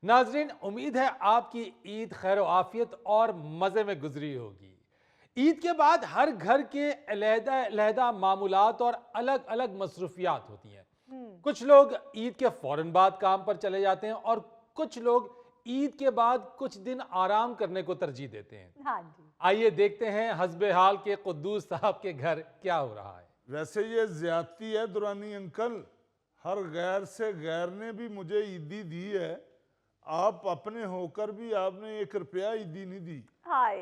नाजरीन, उम्मीद है आपकी ईद खैर आफियत और मज़े में गुजरी होगी। ईद के बाद हर घर के अलहदा मामूलात और अलग अलग मसरूफियात होती हैं। कुछ लोग ईद के फौरन बाद काम पर चले जाते हैं और कुछ लोग ईद के बाद कुछ दिन आराम करने को तरजीह देते हैं। हाँ जी। आइए देखते हैं हस्बे हाल के कुद्दूस साहब के घर क्या हो रहा है। वैसे ये ज्यादती है दुरानी अंकल, हर गैर से गैर ने भी मुझे ईदी दी है, आप अपने होकर भी आपने 1 रुपया ईदी नहीं दी। हाय।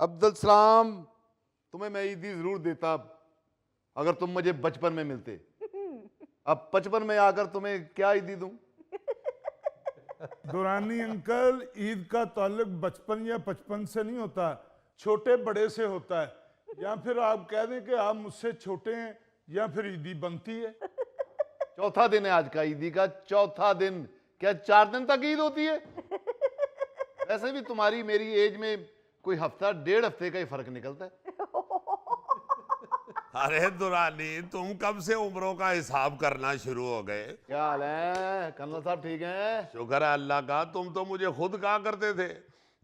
अब्दुल सलाम, तुम्हें मैं ईदी जरूर देता अगर तुम मुझे बचपन में मिलते। अब 55 में आकर तुम्हें क्या ईदी दूं? दुरानी अंकल, ईद का ताल्लुक बचपन या 55 से नहीं होता, छोटे बड़े से होता है। या फिर आप कह दें कि आप मुझसे छोटे हैं या फिर ईदी बनती है। चौथा दिन है आज का ईदी का, चौथा दिन। क्या 4 दिन तक ईद होती है? वैसे भी तुम्हारी मेरी एज में कोई हफ्ता 1.5 हफ्ते का ही फर्क निकलता है। अरे दुरानी, तुम कब से उम्रों का हिसाब करना शुरू हो गए? क्या हाल है कर्नल साहब, ठीक हैं? शुक्र है अल्लाह का, तुम तो मुझे खुद कहा करते थे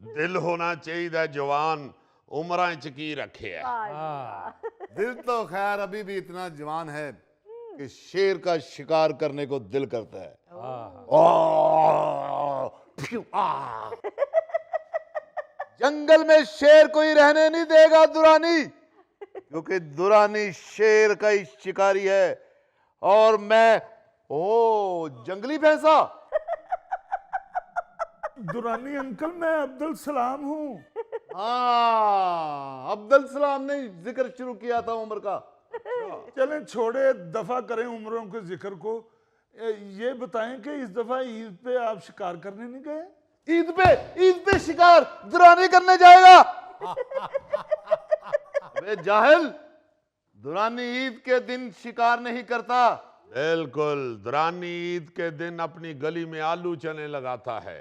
दिल होना चाहिए जवान, उम्र चकी रखे है। दिल तो खैर अभी भी इतना जवान है कि शेर का शिकार करने को दिल करता है। जंगल में शेर कोई रहने नहीं देगा दुरानी, क्योंकि दुरानी शेर का ही शिकारी है और मैं जंगली भैंसा। दुरानी अंकल, मैं अब्दुल सलाम हूँ। हाँ, अब्दुल सलाम ने जिक्र शुरू किया था उम्र का। चलें छोड़े, दफा करें उम्रों के जिक्र को। ये बताएं कि इस दफा ईद पे आप शिकार करने नहीं गए? ईद पे शिकार दुरानी करने जाएगा? अबे जाहिल, दुरानी ईद के दिन शिकार नहीं करता। बिल्कुल, दुरानी ईद के दिन अपनी गली में आलू चने लगाता है।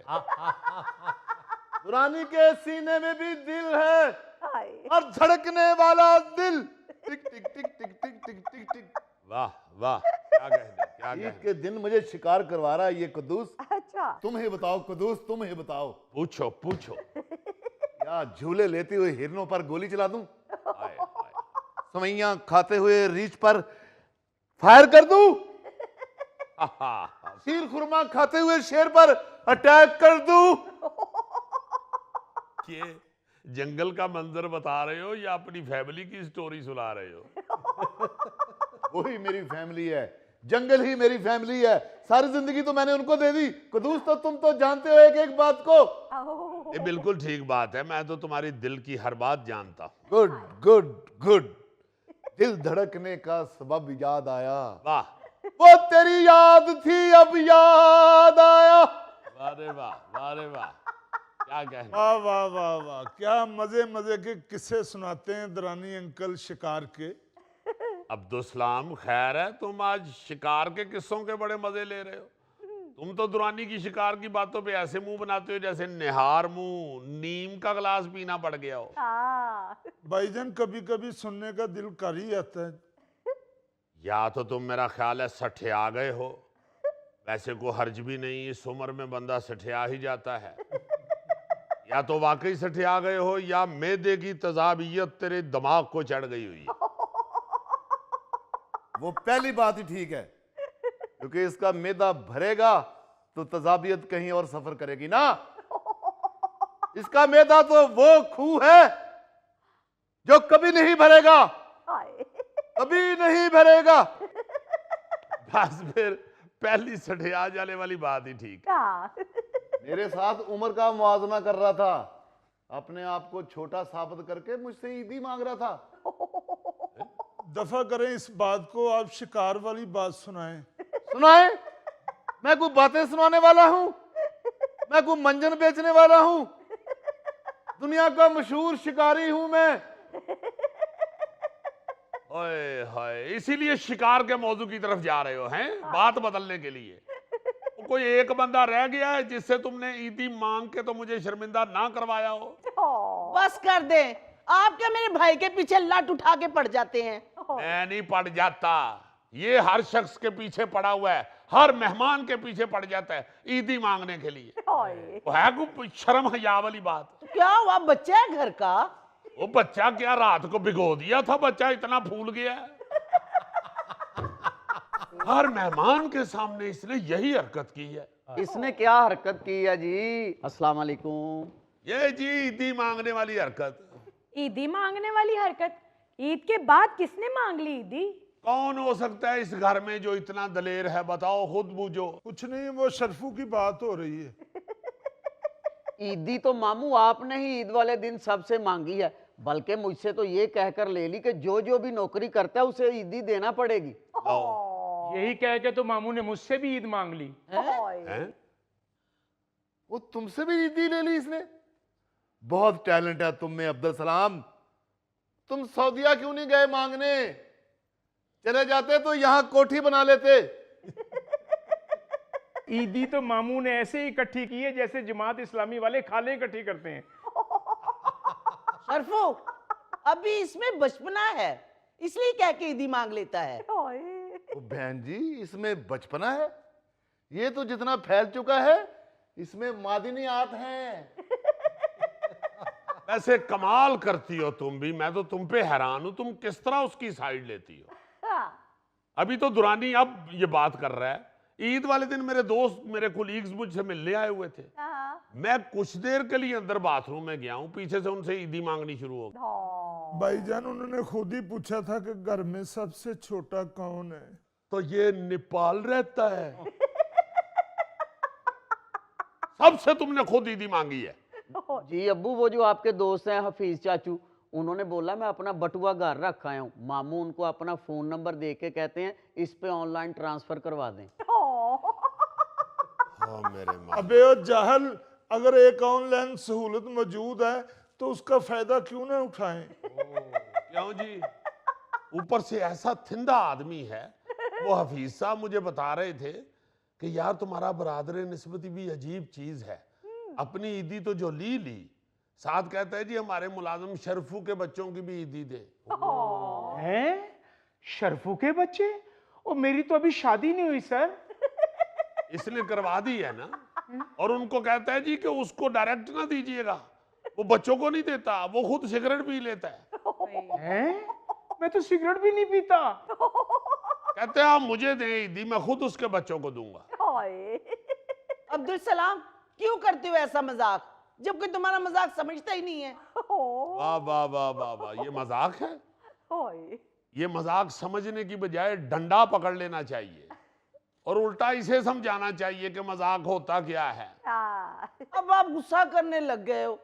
दुरानी के सीने में भी दिल है हाय। और धड़कने वाला दिल। टिक टिक टिक टिक टिक टिक टिक टिक। वाह वाह, क्या कहने, क्या ईद कहने। के दिन मुझे शिकार करवा रहा है ये कुद्दूस। अच्छा। तुम ही बताओ कुद्दूस, तुम ही बताओ, पूछो पूछो। क्या झूले लेते हुए हिरनों पर गोली चला दूं? हाय, हाय। सवैयां खाते हुए रीछ पर फायर कर दूं? शीर खुरमा खाते हुए शेर पर अटैक कर दूं? ये जंगल का मंजर बता रहे हो या अपनी फैमिली की स्टोरी सुना रहे हो? वही मेरी फैमिली है, जंगल ही मेरी फैमिली है। सारी जिंदगी तो मैंने उनको दे दी। कुद्दूस, तो तुम तो जानते हो एक एक बात को। ये बिल्कुल ठीक बात है, मैं तो तुम्हारी दिल की हर बात जानता हूँ। Good good good. दिल धड़कने का सबब याद आया। वाह, वो तेरी याद थी अब याद आया। वाह रे वाह, वाह रे वाह, क्या कहना। वाह वाह वाह वाह, क्या मजे मजे के किस्से सुनाते हैं दुरानी अंकल शिकार के। अब्दुल सलाम, खैर है, तुम आज शिकार के किस्सों के बड़े मजे ले रहे हो। तुम तो दुरानी की शिकार की बातों पे ऐसे मुंह बनाते हो जैसे निहार मुंह नीम का गिलास पीना पड़ गया हो। भाईजान, कभी कभी सुनने का दिल कर ही आता है। या तो तुम, मेरा ख्याल है, सठिया गए हो। वैसे को हर्ज भी नहीं, इस उम्र में बंदा सठिया ही जाता है। या तो वाकई सठिया गए हो या मैदे की तजाबियत तेरे दिमाग को चढ़ गई हुई है। वो पहली बात ही ठीक है, क्योंकि इसका मैदा भरेगा तो तजाबियत कहीं और सफर करेगी ना। इसका मैदा तो वो खूह है जो कभी नहीं भरेगा, कभी नहीं भरेगा। बस फिर पहली सठिया जाने वाली बात ही ठीक है। मेरे साथ उम्र का मुआवजा कर रहा था, अपने आप को छोटा साबित करके मुझसे ईदी मांग रहा था। दफा करें इस बात को, आप शिकार वाली बात सुनाएं। सुनाए? मैं कोई बातें सुनाने वाला हूं? मैं कोई मंजन बेचने वाला हूं? दुनिया का मशहूर शिकारी हूं मैं। ओए हाय, इसीलिए शिकार के मौजू की तरफ जा रहे हो हैं, बात बदलने के लिए। कोई एक बंदा रह गया है जिससे तुमने ईदी मांग के तो मुझे शर्मिंदा ना करवाया हो? बस कर दे, आप क्या मेरे भाई के पीछे लट उठा के पड़ जाते हैं? मैं नहीं पड़ जाता, ये हर शख्स के पीछे पड़ा हुआ है, हर मेहमान के पीछे पड़ जाता है ईदी मांगने के लिए। वो है कोई शर्म हया वाली बात? तो क्या हुआ, बच्चा है घर का? वो बच्चा क्या रात को भिगो दिया था, बच्चा इतना फूल गया है। हर मेहमान के सामने इसने यही हरकत की है। इसने क्या हरकत की है जी? अस्सलाम वालेकुम। ये जी ईदी मांगने वाली हरकत। ईदी मांगने वाली हरकत? ईद के बाद किसने मांग ली ईदी? कौन हो सकता है इस घर में जो इतना दलेर है, बताओ खुद बूझो। कुछ नहीं, वो शरफू की बात हो रही है। ईदी तो मामू आपने ही ईद वाले दिन सबसे मांगी है, बल्कि मुझसे तो ये कहकर ले ली कि जो जो भी नौकरी करता है उसे ईदी देना पड़ेगी। यही कह के तो मामू ने मुझसे भी ईद मांग ली। हैं? वो तुमसे भी ईदी ले ली इसने? बहुत टैलेंट है तुम में अब्दुल सलाम। तुम सऊदिया क्यों नहीं गए मांगने? चले जाते तो यहां कोठी बना लेते। ईदी तो मामू ने ऐसे ही इकट्ठी की है जैसे जमात इस्लामी वाले खाले इकट्ठी करते हैं। शरफू, अभी इसमें बचपना है, इसलिए कह के ईदी मांग लेता है। ओ बहन जी, इसमें बचपना है? ये तो जितना फैल चुका है इसमें मादनियात हैं। वैसे कमाल करती हो तुम भी, मैं तो तुम पे हैरान हूं, तुम किस तरह उसकी साइड लेती हो। अभी तो दुरानी अब ये बात कर रहा है। ईद वाले दिन मेरे दोस्त, मेरे कुलीग्स मुझसे मिलने आए हुए थे। मैं कुछ देर के लिए अंदर बाथरूम में गया हूं, पीछे से उनसे ईदी मांगनी शुरू हो गई। भाईजान, उन्होंने खुद ही पूछा था कि घर में सबसे छोटा कौन है। तो ये नेपाल रहता है। सबसे तुमने खुद ईदी मांगी है? जी अब्बू, वो जो आपके दोस्त हैं हफीज चाचू, उन्होंने बोला मैं अपना बटुआ घर रखा हूँ, मामू उनको अपना फोन नंबर दे के कहते हैं इस पे ऑनलाइन ट्रांसफर करवा दें। हाँ मेरे माँ। अबे ओ जाहल, अगर एक ऑनलाइन सहूलत मौजूद है तो उसका फायदा क्यों ना उठाएं? क्यों जी? ऊपर से ऐसा थिंदा आदमी है। वो हफीज साहब मुझे बता रहे थे कि यार तुम्हारा बरादर निस्बती भी अजीब चीज है। अपनी ईदी तो जो ली, साथ कहता है जी हमारे मुलाजिम शरफू के बच्चों की भी ईदी दे। हैं? शरफू के बच्चे? और मेरी तो अभी शादी नहीं हुई सर। इसने करवा दी है ना। और उनको कहता है जी कि उसको डायरेक्ट ना दीजिएगा, वो बच्चों को नहीं देता, वो खुद सिगरेट पी लेता है। हैं? मैं तो सिगरेट भी नहीं पीता। कहते हैं आप मुझे दें ईदी, मैं खुद उसके बच्चों को दूंगा। अब्दुल सलाम, क्यों करते हो ऐसा मजाक, जबकि तुम्हारा मजाक समझता ही नहीं है। वाह वाह वाह वाह वाह, ये मजाक है? ये मजाक समझने की बजाय डंडा पकड़ लेना चाहिए और उल्टा इसे समझाना चाहिए कि मजाक होता क्या है। अब आप गुस्सा करने लग गए हो।